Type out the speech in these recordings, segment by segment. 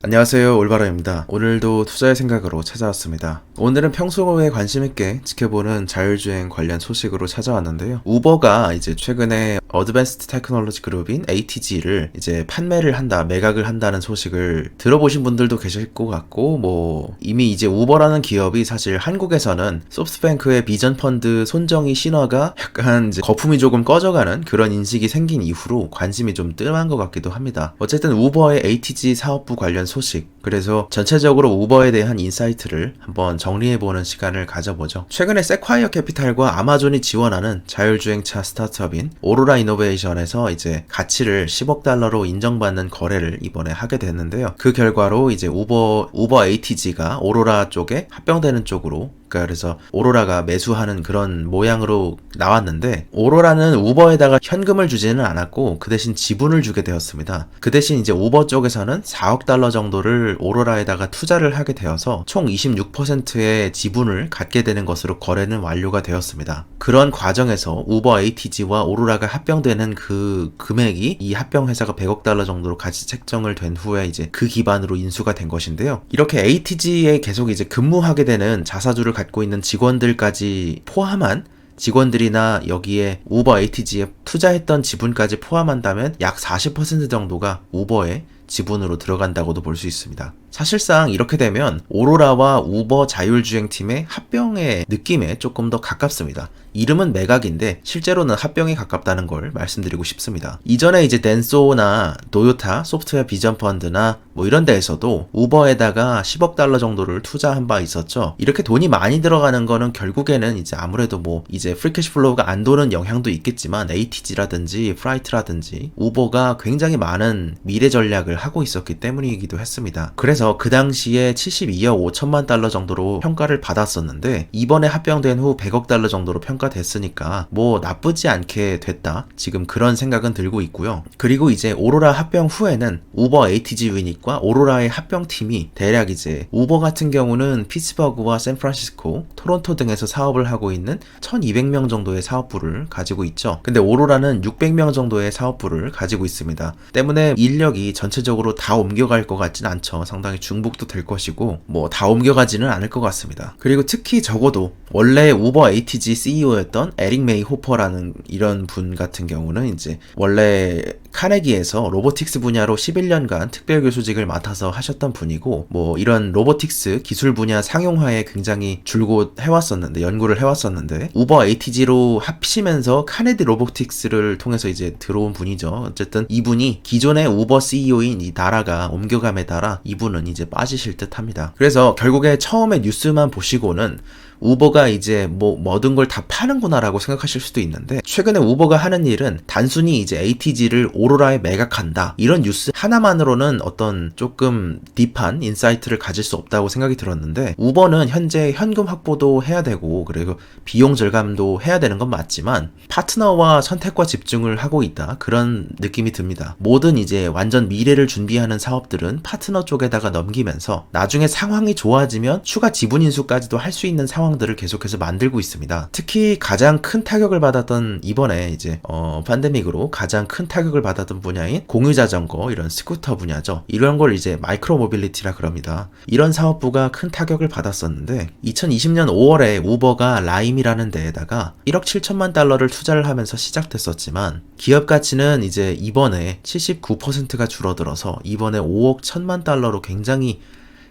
안녕하세요, 올바람입니다. 오늘도 투자의 생각으로 찾아왔습니다. 오늘은 평소에 관심있게 지켜보는 자율주행 관련 소식으로 찾아왔는데요. 우버가 이제 최근에 어드밴스드 테크놀로지 그룹인 ATG를 이제 판매를 한다, 매각을 한다는 소식을 들어보신 분들도 계실 것 같고, 이미 이제 우버라는 기업이 사실 한국에서는 소프트뱅크의 비전 펀드 손정희 신화가 약간 이제 거품이 조금 꺼져가는 그런 인식이 생긴 이후로 관심이 좀 뜸한 것 같기도 합니다. 어쨌든 우버의 ATG 사업부 관련 소식, 그래서 전체적으로 우버에 대한 인사이트를 한번 정리해보는 시간을 가져보죠. 최근에 세콰이어 캐피탈과 아마존이 지원하는 자율주행차 스타트업인 오로라 이노베이션에서 이제 가치를 10억 달러로 인정받는 거래를 이번에 하게 됐는데요. 그 결과로 이제 우버 ATG가 오로라 쪽에 합병되는 쪽으로, 그래서 오로라가 매수하는 그런 모양으로 나왔는데, 오로라는 우버에다가 현금을 주지는 않았고 그 대신 지분을 주게 되었습니다. 그 대신 이제 우버 쪽에서는 4억 달러 정도를 오로라에다가 투자를 하게 되어서 총 26%의 지분을 갖게 되는 것으로 거래는 완료가 되었습니다. 그런 과정에서 우버 ATG와 오로라가 합병되는 그 금액이 이 합병 회사가 100억 달러 정도로 가치 책정을 된 후에 이제 그 기반으로 인수가 된 것인데요. 이렇게 ATG에 계속 이제 근무하게 되는 자사주를 갖고 있는 직원들까지 포함한 직원들이나 여기에 우버 ATG에 투자했던 지분까지 포함한다면 약 40% 정도가 우버의 지분으로 들어간다고도 볼 수 있습니다. 사실상 이렇게 되면 오로라와 우버 자율주행팀의 합병의 느낌에 조금 더 가깝습니다. 이름은 매각인데 실제로는 합병에 가깝다는 걸 말씀드리고 싶습니다. 이전에 이제 덴소나 도요타, 소프트웨어 비전 펀드나 이런 데에서도 우버에다가 10억 달러 정도를 투자한 바 있었죠. 이렇게 돈이 많이 들어가는 거는 결국에는 이제 아무래도 이제 프리캐시 플로우가 안 도는 영향도 있겠지만 ATG라든지 프라이트라든지 우버가 굉장히 많은 미래 전략을 하고 있었기 때문이기도 했습니다. 그래서 그 당시에 72억 5천만 달러 정도로 평가를 받았었는데, 이번에 합병된 후 100억 달러 정도로 평가됐으니까 나쁘지 않게 됐다, 지금 그런 생각은 들고 있고요. 그리고 이제 오로라 합병 후에는 우버 ATG 유닛과 오로라의 합병팀이 대략 이제 우버 같은 경우는 피츠버그와 샌프란시스코, 토론토 등에서 사업을 하고 있는 1200명 정도의 사업부를 가지고 있죠. 근데 오로라는 600명 정도의 사업부를 가지고 있습니다. 때문에 인력이 전체적으로 다 옮겨갈 것 같진 않죠. 상당히 중복도 될 것이고 다 옮겨가지는 않을 것 같습니다. 그리고 특히 적어도 원래 우버 ATG CEO였던 에릭 메이 호퍼라는 이런 분 같은 경우는 이제 원래 카네기에서 로보틱스 분야로 11년간 특별교수직을 맡아서 하셨던 분이고, 이런 로보틱스 기술 분야 상용화에 굉장히 줄곧 해왔었는데, 연구를 해왔었는데, 우버 ATG로 합치면서 카네디 로보틱스를 통해서 이제 들어온 분이죠. 어쨌든 이분이 기존의 우버 CEO인 이 나라가 옮겨감에 따라 이분은 이제 빠지실 듯 합니다. 그래서 결국에 처음에 뉴스만 보시고는 우버가 이제 모든 걸 다 파는구나라고 생각하실 수도 있는데, 최근에 우버가 하는 일은 단순히 이제 ATG를 오로라에 매각한다, 이런 뉴스 하나만으로는 어떤 조금 딥한 인사이트를 가질 수 없다고 생각이 들었는데, 우버는 현재 현금 확보도 해야 되고 그리고 비용 절감도 해야 되는 건 맞지만 파트너와 선택과 집중을 하고 있다, 그런 느낌이 듭니다. 모든 이제 완전 미래를 준비하는 사업들은 파트너 쪽에다가 넘기면서 나중에 상황이 좋아지면 추가 지분 인수까지도 할 수 있는 상황들을 계속해서 만들고 있습니다. 특히 가장 큰 타격을 받았던, 이번에 이제 팬데믹으로 가장 큰 타격을 받았던 분야인 공유자전거, 이런 스쿠터 분야죠. 이런 걸 이제 마이크로 모빌리티라 그럽니다. 이런 사업부가 큰 타격을 받았었는데, 2020년 5월에 우버가 라임이라는 데에다가 1억 7천만 달러를 투자를 하면서 시작됐었지만, 기업 가치는 이제 이번에 79%가 줄어들어서 이번에 5억 1천만 달러로 굉장히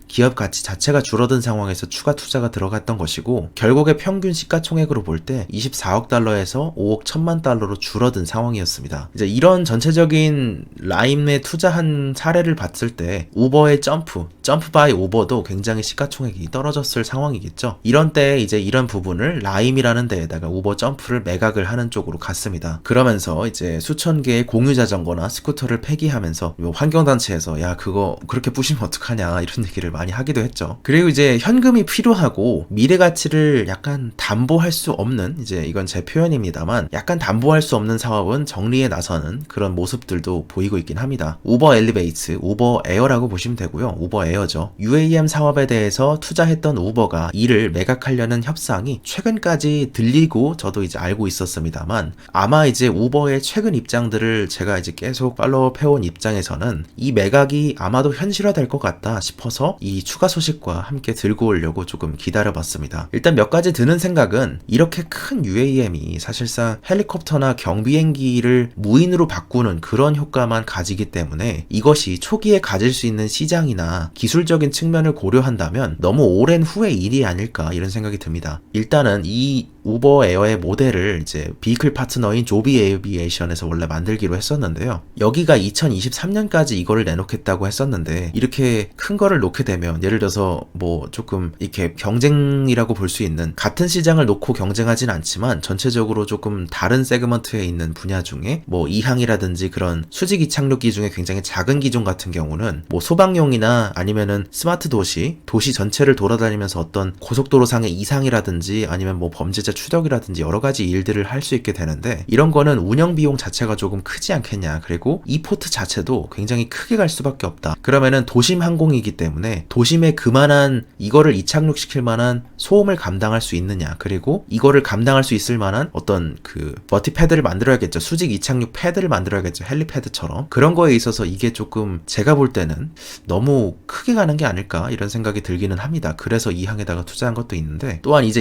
기업 가치 자체가 줄어든 상황에서 추가 투자가 들어갔던 것이고, 결국에 평균 시가총액으로 볼 때 24억 달러에서 5억 1천만 달러로 줄어든 상황이었습니다. 이제 이런 전체적인 라임에 투자한 사례를 봤을 때 우버의 점프 바이 우버도 굉장히 시가총액이 떨어졌을 상황이겠죠. 이런 때에 이제 이런 부분을 라임이라는 데에다가 우버 점프를 매각을 하는 쪽으로 갔습니다. 그러면서 이제 수천 개의 공유자전거나 스쿠터를 폐기하면서 환경단체에서 야, 그거 그렇게 부시면 어떡하냐, 이런 얘기를 많이 하기도 했죠. 그리고 이제 현금이 필요하고 미래 가치를 약간 담보할 수 없는, 이제 이건 제 표현입니다만, 약간 담보할 수 없는 사업은 정리에 나서는 그런 모습들도 보이고 있긴 합니다. 우버 엘리베이트, 우버 에어라고 보시면 되고요. 우버 에어죠. UAM 사업에 대해서 투자했던 우버가 이를 매각하려는 협상이 최근까지 들리고 저도 이제 알고 있었습니다만, 아마 이제 우버의 최근 입장들을 제가 이제 계속 팔로우해온 입장에서는 이 매각이 아마도 현실화될 것 같다 싶어서 이 추가 소식과 함께 들고 오려고 조금 기다려봤습니다. 일단 몇 가지 드는 생각은, 이렇게 큰 UAM이 사실상 헬리콥터나 경비행기를 무인으로 바꾸는 그런 효과만 가지기 때문에 이것이 초기에 가질 수 있는 시장이나 기술적인 측면을 고려한다면 너무 오랜 후의 일이 아닐까 이런 생각이 듭니다. 일단은 이 우버 에어의 모델을 이제 비클 파트너인 조비 에이비에이션에서 원래 만들기로 했었는데요. 여기가 2023년까지 이거를 내놓겠다고 했었는데, 이렇게 큰 거를 놓게 되면 예를 들어서 뭐 조금 이렇게 경쟁이라고 볼 수 있는, 같은 시장을 놓고 경쟁하진 않지만 전체적으로 조금 다른 세그먼트에 있는 분야 중에 뭐 이항이라든지 그런 수직 이착륙기 중에 굉장히 작은 기종 같은 경우는 뭐 소방용이나 아니면은 스마트 도시 전체를 돌아다니면서 어떤 고속도로상의 이상이라든지 아니면 뭐 범죄자 추적이라든지 여러 가지 일들을 할 수 있게 되는데, 이런 거는 운영 비용 자체가 조금 크지 않겠냐. 그리고 이 포트 자체도 굉장히 크게 갈 수밖에 없다. 그러면은 도심 항공이기 때문에 도심에 그만한 이거를 이착륙시킬 만한 소음을 감당할 수 있느냐, 그리고 이거를 감당할 수 있을 만한 어떤 그 버티 패드를 만들어야겠죠. 수직 이착륙 패드를 만들어야겠죠. 헬리패드처럼. 그런 거에 있어서 이게 조금 제가 볼 때는 너무 크게 가는 게 아닐까 이런 생각이 들기는 합니다. 그래서 이 항에다가 투자한 것도 있는데, 또한 이제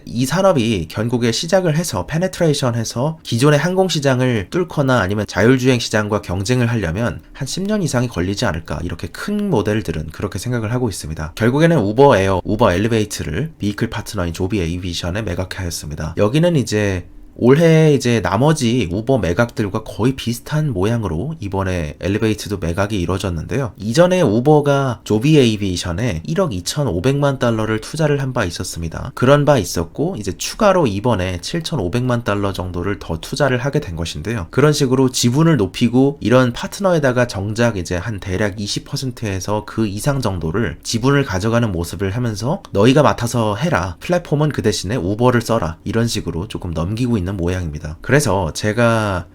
이 산업이 결국에 시작을 해서 페네트레이션 해서 기존의 항공시장을 뚫거나 아니면 자율주행 시장과 경쟁을 하려면 한 10년 이상이 걸리지 않을까, 이렇게 큰 모델들은 그렇게 생각을 하고 있습니다. 결국에는 우버 에어, 우버 엘리베이트를 비클 파트너인 조비 에이비에이션에 매각하였습니다. 여기는 이제 올해 이제 나머지 우버 매각들과 거의 비슷한 모양으로 이번에 엘리베이트도 매각이 이루어졌는데요. 이전에 우버가 조비 에이비에이션에 1억 2,500만 달러를 투자를 한 바 있었습니다. 그런 바 있었고, 이제 추가로 이번에 7,500만 달러 정도를 더 투자를 하게 된 것인데요. 그런 식으로 지분을 높이고 이런 파트너에다가 정작 이제 한 대략 20%에서 그 이상 정도를 지분을 가져가는 모습을 하면서, 너희가 맡아서 해라, 플랫폼은 그 대신에 우버를 써라, 이런 식으로 조금 넘기고 있는 모양입니다. 그래서 제가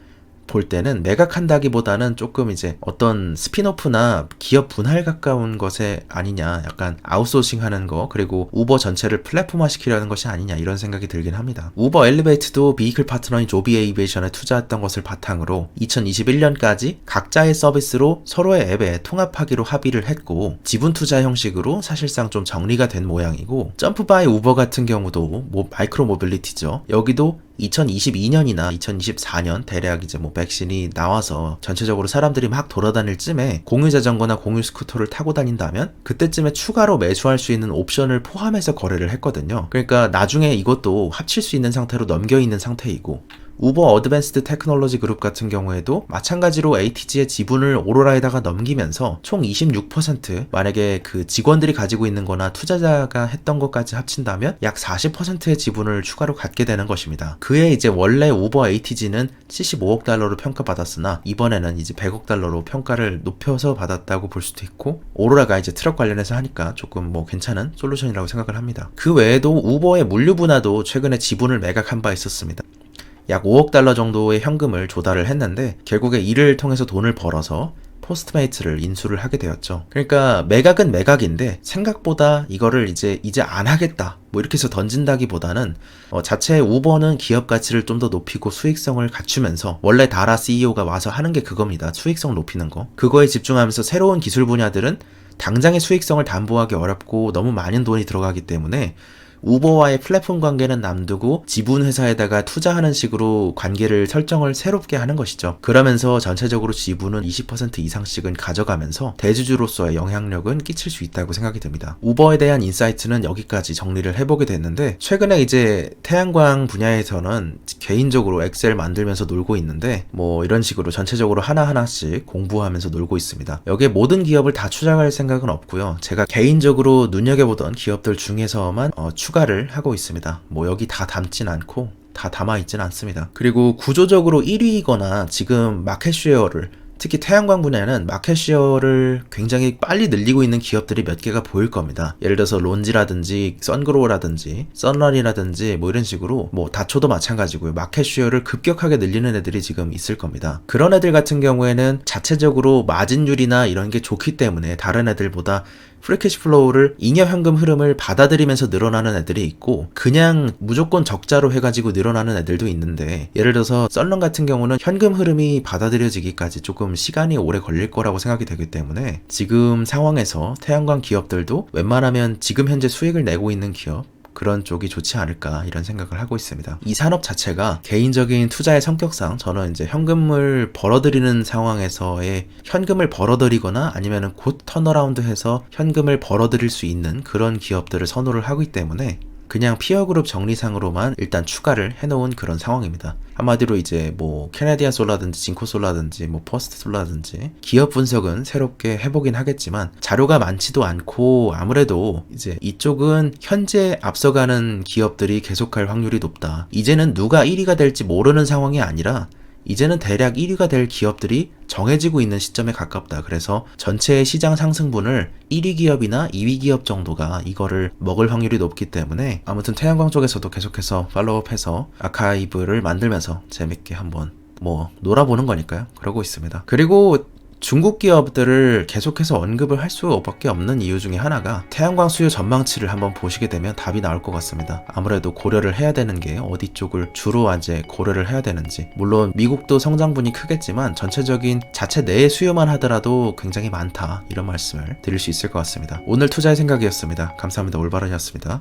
볼 때는 매각한다기보다는 조금 이제 어떤 스피노프나 기업 분할 가까운 것에 아니냐, 약간 아웃소싱 하는 거, 그리고 우버 전체를 플랫폼화 시키려는 것이 아니냐 이런 생각이 들긴 합니다. 우버 엘리베이트도 비클 파트너인 조비 에이비에이션에 투자했던 것을 바탕으로 2021년까지 각자의 서비스로 서로의 앱에 통합하기로 합의를 했고, 지분 투자 형식으로 사실상 좀 정리가 된 모양이고, 점프바이 우버 같은 경우도 뭐 마이크로 모빌리티죠. 여기도 2022년이나 2024년 대략 이제 뭐 백신이 나와서 전체적으로 사람들이 막 돌아다닐 쯤에 공유 자전거나 공유 스쿠터를 타고 다닌다면 그때쯤에 추가로 매수할 수 있는 옵션을 포함해서 거래를 했거든요. 그러니까 나중에 이것도 합칠 수 있는 상태로 넘겨 있는 상태이고, 우버 어드밴스드 테크놀로지 그룹 같은 경우에도 마찬가지로 ATG의 지분을 오로라에다가 넘기면서 총 26%, 만약에 그 직원들이 가지고 있는 거나 투자자가 했던 것까지 합친다면 약 40%의 지분을 추가로 갖게 되는 것입니다. 그에 이제 원래 우버 ATG는 75억 달러로 평가받았으나 이번에는 이제 100억 달러로 평가를 높여서 받았다고 볼 수도 있고, 오로라가 이제 트럭 관련해서 하니까 조금 뭐 괜찮은 솔루션이라고 생각을 합니다. 그 외에도 우버의 물류 분야도 최근에 지분을 매각한 바 있었습니다. 약 5억 달러 정도의 현금을 조달을 했는데, 결국에 이를 통해서 돈을 벌어서 포스트메이트를 인수를 하게 되었죠. 그러니까 매각은 매각인데 생각보다 이거를 이제 안 하겠다 뭐 이렇게 해서 던진다기보다는 자체 우버는 기업 가치를 좀 더 높이고 수익성을 갖추면서, 원래 다라 CEO가 와서 하는 게 그겁니다. 수익성 높이는 거. 그거에 집중하면서 새로운 기술 분야들은 당장의 수익성을 담보하기 어렵고 너무 많은 돈이 들어가기 때문에 우버와의 플랫폼 관계는 남두고 지분 회사에다가 투자하는 식으로 관계를 설정을 새롭게 하는 것이죠. 그러면서 전체적으로 지분은 20% 이상씩은 가져가면서 대주주로서의 영향력은 끼칠 수 있다고 생각이 듭니다. 우버에 대한 인사이트는 여기까지 정리를 해보게 됐는데, 최근에 이제 태양광 분야에서는 개인적으로 엑셀 만들면서 놀고 있는데, 뭐 이런 식으로 전체적으로 하나하나씩 공부하면서 놀고 있습니다. 여기에 모든 기업을 다 추적할 생각은 없고요. 제가 개인적으로 눈여겨보던 기업들 중에서만 추가를 하고 있습니다. 뭐 여기 다 담진 않고 다 담아있진 않습니다. 그리고 구조적으로 1위이거나 지금 마켓쉐어를 특히 태양광 분야는 마켓 시어를 굉장히 빨리 늘리고 있는 기업들이 몇 개가 보일 겁니다. 예를 들어서 론지라든지 선그로우라든지 썬런이라든지 뭐 이런 식으로 뭐 다초도 마찬가지고요. 마켓 시어를 급격하게 늘리는 애들이 지금 있을 겁니다. 그런 애들 같은 경우에는 자체적으로 마진율이나 이런 게 좋기 때문에 다른 애들보다 프리캐시 플로우를 잉여 현금 흐름을 받아들이면서 늘어나는 애들이 있고 그냥 무조건 적자로 해가지고 늘어나는 애들도 있는데 예를 들어서 썰런 같은 경우는 현금 흐름이 받아들여지기까지 조금 시간이 오래 걸릴 거라고 생각이 되기 때문에 지금 상황에서 태양광 기업들도 웬만하면 지금 현재 수익을 내고 있는 기업 그런 쪽이 좋지 않을까 이런 생각을 하고 있습니다. 이 산업 자체가 개인적인 투자의 성격상 저는 이제 현금을 벌어들이는 상황에서의 현금을 벌어들이거나 아니면 곧 턴어라운드해서 현금을 벌어들일 수 있는 그런 기업들을 선호를 하기 때문에 그냥 피어그룹 정리상으로만 일단 추가를 해놓은 그런 상황입니다. 한마디로 이제 뭐 캐나디안 솔라든지 진코솔라든지 뭐 퍼스트솔라든지 기업 분석은 새롭게 해보긴 하겠지만 자료가 많지도 않고 아무래도 이제 이쪽은 현재 앞서가는 기업들이 계속할 확률이 높다. 이제는 누가 1위가 될지 모르는 상황이 아니라 이제는 대략 1위가 될 기업들이 정해지고 있는 시점에 가깝다. 그래서 전체의 시장 상승분을 1위 기업이나 2위 기업 정도가 이거를 먹을 확률이 높기 때문에 아무튼 태양광 쪽에서도 계속해서 팔로우업해서 아카이브를 만들면서 재밌게 한번 뭐 놀아보는 거니까요. 그러고 있습니다. 그리고 중국 기업들을 계속해서 언급을 할 수밖에 없는 이유 중에 하나가 태양광 수요 전망치를 한번 보시게 되면 답이 나올 것 같습니다. 아무래도 고려를 해야 되는 게 어디 쪽을 주로 이제 고려를 해야 되는지 물론 미국도 성장분이 크겠지만 전체적인 자체 내의 수요만 하더라도 굉장히 많다 이런 말씀을 드릴 수 있을 것 같습니다. 오늘 투자의 생각이었습니다. 감사합니다. 올바른이었습니다.